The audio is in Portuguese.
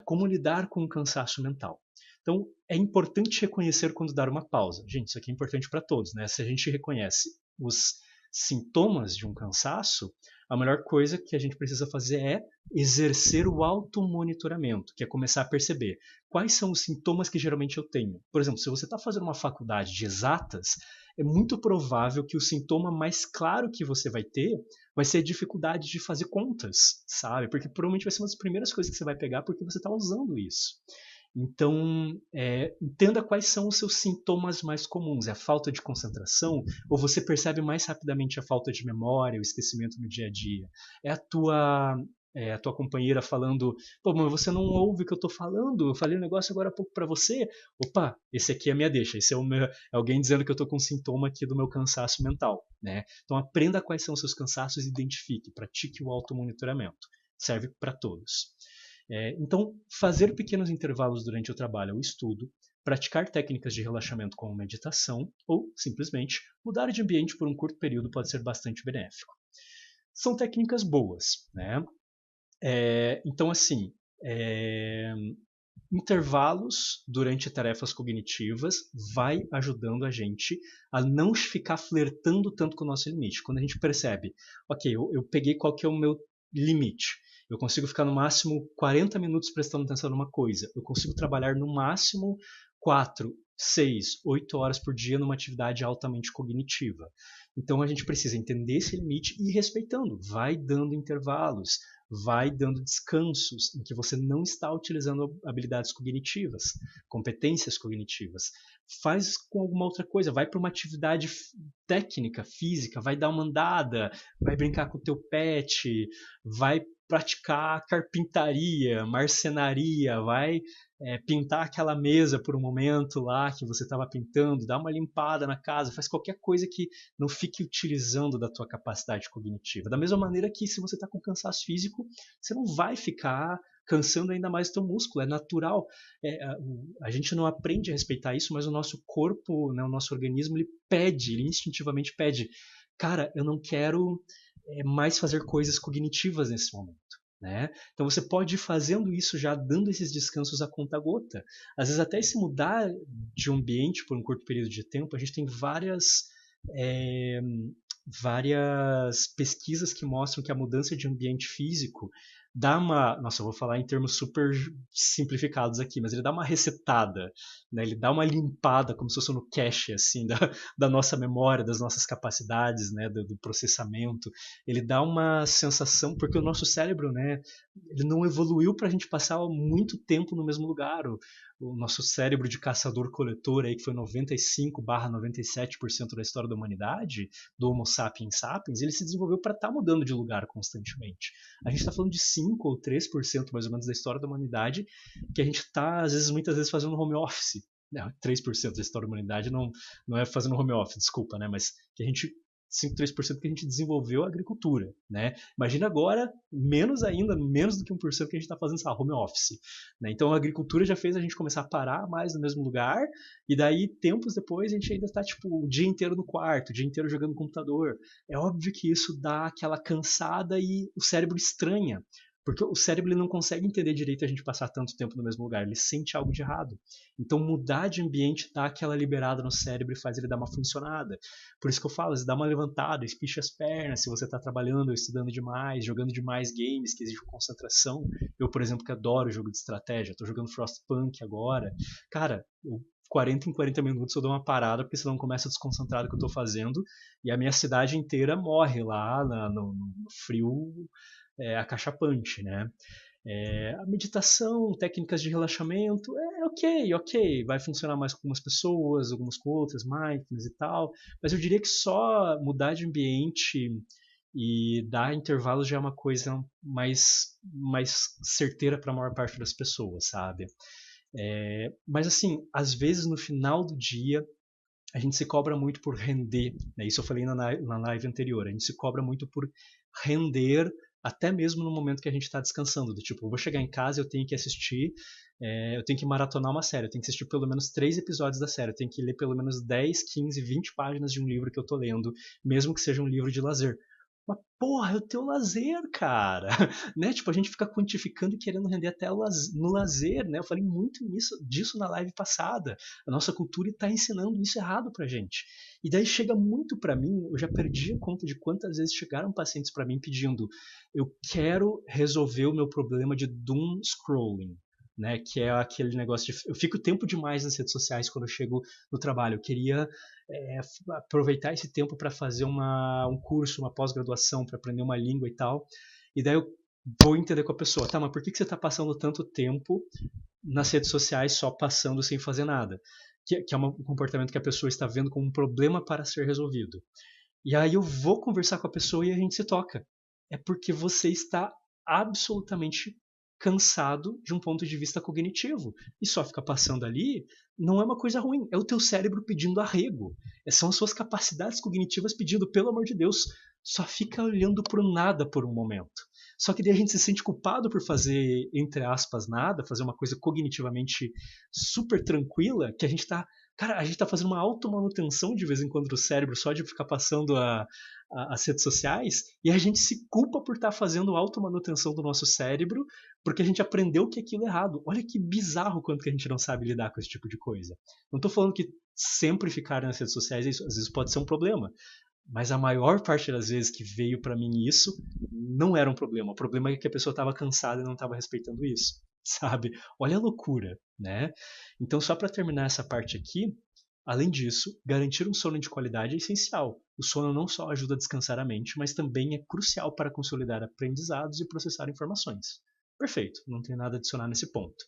como lidar com o cansaço mental. Então, é importante reconhecer quando dar uma pausa. Gente, isso aqui é importante para todos, né? Se a gente reconhece os sintomas de um cansaço, a melhor coisa que a gente precisa fazer é exercer o automonitoramento, que é começar a perceber quais são os sintomas que geralmente eu tenho. Por exemplo, se você está fazendo uma faculdade de exatas, é muito provável que o sintoma mais claro que você vai ser a dificuldade de fazer contas, sabe? Porque provavelmente vai ser uma das primeiras coisas que você vai pegar porque você está usando isso. Então, entenda quais são os seus sintomas mais comuns. É a falta de concentração? Ou você percebe mais rapidamente a falta de memória, o esquecimento no dia a dia? É a tua companheira falando, pô, mas você não ouve o que eu estou falando? Eu falei um negócio agora há pouco para você. Opa, esse aqui é a minha deixa. Esse é alguém dizendo que eu estou com um sintoma aqui do meu cansaço mental, né? Então, aprenda quais são os seus cansaços e identifique, pratique o automonitoramento. Serve para todos. Então, fazer pequenos intervalos durante o trabalho ou estudo, praticar técnicas de relaxamento como meditação ou, simplesmente, mudar de ambiente por um curto período pode ser bastante benéfico. São técnicas boas, né? Então, assim, intervalos durante tarefas cognitivas vai ajudando a gente a não ficar flertando tanto com o nosso limite. Quando a gente percebe, ok, eu peguei qual que é o meu limite. Eu consigo ficar no máximo 40 minutos prestando atenção numa coisa. Eu consigo trabalhar no máximo 4, 6, 8 horas por dia numa atividade altamente cognitiva. Então a gente precisa entender esse limite e ir respeitando. Vai dando intervalos, vai dando descansos em que você não está utilizando habilidades cognitivas, competências cognitivas. Faz com alguma outra coisa, vai para uma atividade técnica, física, vai dar uma andada, vai brincar com o teu pet, vai praticar carpintaria, marcenaria, vai pintar aquela mesa por um momento lá que você estava pintando, dá uma limpada na casa, faz qualquer coisa que não fique utilizando da tua capacidade cognitiva. Da mesma maneira que se você está com cansaço físico, você não vai ficar cansando ainda mais o teu músculo, é natural. A gente não aprende a respeitar isso, mas o nosso corpo, né, o nosso organismo, ele instintivamente pede, cara, eu não quero mais fazer coisas cognitivas nesse momento. Né? Então você pode ir fazendo isso já dando esses descansos a conta-gota. Às vezes até se mudar de um ambiente por um curto período de tempo, a gente tem várias pesquisas que mostram que a mudança de ambiente físico dá uma... Nossa, eu vou falar em termos super simplificados aqui, mas ele dá uma resetada, né? Ele dá uma limpada, como se fosse no cache assim, da nossa memória, das nossas capacidades, né? do processamento. Ele dá uma sensação, porque o nosso cérebro, né? Ele não evoluiu para a gente passar muito tempo no mesmo lugar. O nosso cérebro de caçador-coletor, aí, que foi 95/97% da história da humanidade, do Homo sapiens sapiens, ele se desenvolveu para estar mudando de lugar constantemente. A gente está falando de 5 ou 3% mais ou menos da história da humanidade, que a gente está, muitas vezes, fazendo home office. Não, 3% da história da humanidade não é fazendo home office, desculpa, né? Mas que a gente 5, 3% que a gente desenvolveu a agricultura, né? Imagina agora, menos ainda, menos do que 1% que a gente está fazendo, home office. Né? Então a agricultura já fez a gente começar a parar mais no mesmo lugar, e daí, tempos depois, a gente ainda está o dia inteiro no quarto, o dia inteiro jogando no computador. É óbvio que isso dá aquela cansada e o cérebro estranha. Porque o cérebro ele não consegue entender direito a gente passar tanto tempo no mesmo lugar, ele sente algo de errado. Então mudar de ambiente dá aquela liberada no cérebro e faz ele dar uma funcionada. Por isso que eu falo, dá uma levantada, espicha as pernas se você está trabalhando ou estudando demais, jogando demais games que exigem concentração. Eu, por exemplo, que adoro jogo de estratégia, estou jogando Frostpunk agora. Cara, 40 em 40 minutos eu dou uma parada, porque senão começa a desconcentrar do que eu estou fazendo, e a minha cidade inteira morre lá no frio acachapante, né? A meditação, técnicas de relaxamento, ok, vai funcionar mais com algumas pessoas, algumas com outras, mindfulness e tal, mas eu diria que só mudar de ambiente e dar intervalos já é uma coisa mais certeira para a maior parte das pessoas, sabe? Mas assim, às vezes no final do dia a gente se cobra muito por render, né? Isso eu falei na live anterior, a gente se cobra muito por render até mesmo no momento que a gente está descansando, do tipo, eu vou chegar em casa, eu tenho que assistir, eu tenho que maratonar uma série, eu tenho que assistir pelo menos 3 episódios da série, eu tenho que ler pelo menos 10, 15, 20 páginas de um livro que eu estou lendo, mesmo que seja um livro de lazer. Mas, porra, é o teu lazer, cara. Né? Tipo, a gente fica quantificando e querendo render até no lazer, né? Eu falei muito disso na live passada. A nossa cultura está ensinando isso errado pra gente. E daí chega muito pra mim, eu já perdi a conta de quantas vezes chegaram pacientes pra mim pedindo: eu quero resolver o meu problema de doom scrolling. Né, que é aquele negócio de eu fico tempo demais nas redes sociais quando eu chego no trabalho. Eu queria aproveitar esse tempo para fazer um curso, uma pós-graduação, para aprender uma língua e tal. E daí eu vou entender com a pessoa, tá, mas por que você está passando tanto tempo nas redes sociais só passando sem fazer nada? Que é um comportamento que a pessoa está vendo como um problema para ser resolvido. E aí eu vou conversar com a pessoa e a gente se toca. É porque você está absolutamente cansado de um ponto de vista cognitivo. E só ficar passando ali não é uma coisa ruim. É o teu cérebro pedindo arrego. São as suas capacidades cognitivas pedindo, pelo amor de Deus, só fica olhando para o nada por um momento. Só que daí a gente se sente culpado por fazer, entre aspas, nada, fazer uma coisa cognitivamente super tranquila, que a gente está. Cara, a gente tá fazendo uma automanutenção de vez em quando do cérebro só de ficar passando as redes sociais e a gente se culpa por estar fazendo automanutenção do nosso cérebro porque a gente aprendeu que aquilo é errado. Olha que bizarro quanto que a gente não sabe lidar com esse tipo de coisa. Não tô falando que sempre ficar nas redes sociais é isso, às vezes pode ser um problema. Mas a maior parte das vezes que veio para mim isso não era um problema. O problema é que a pessoa estava cansada e não estava respeitando isso, sabe? Olha a loucura, né? Então, só para terminar essa parte aqui, além disso, garantir um sono de qualidade é essencial. O sono não só ajuda a descansar a mente, mas também é crucial para consolidar aprendizados e processar informações. Perfeito, não tem nada a adicionar nesse ponto.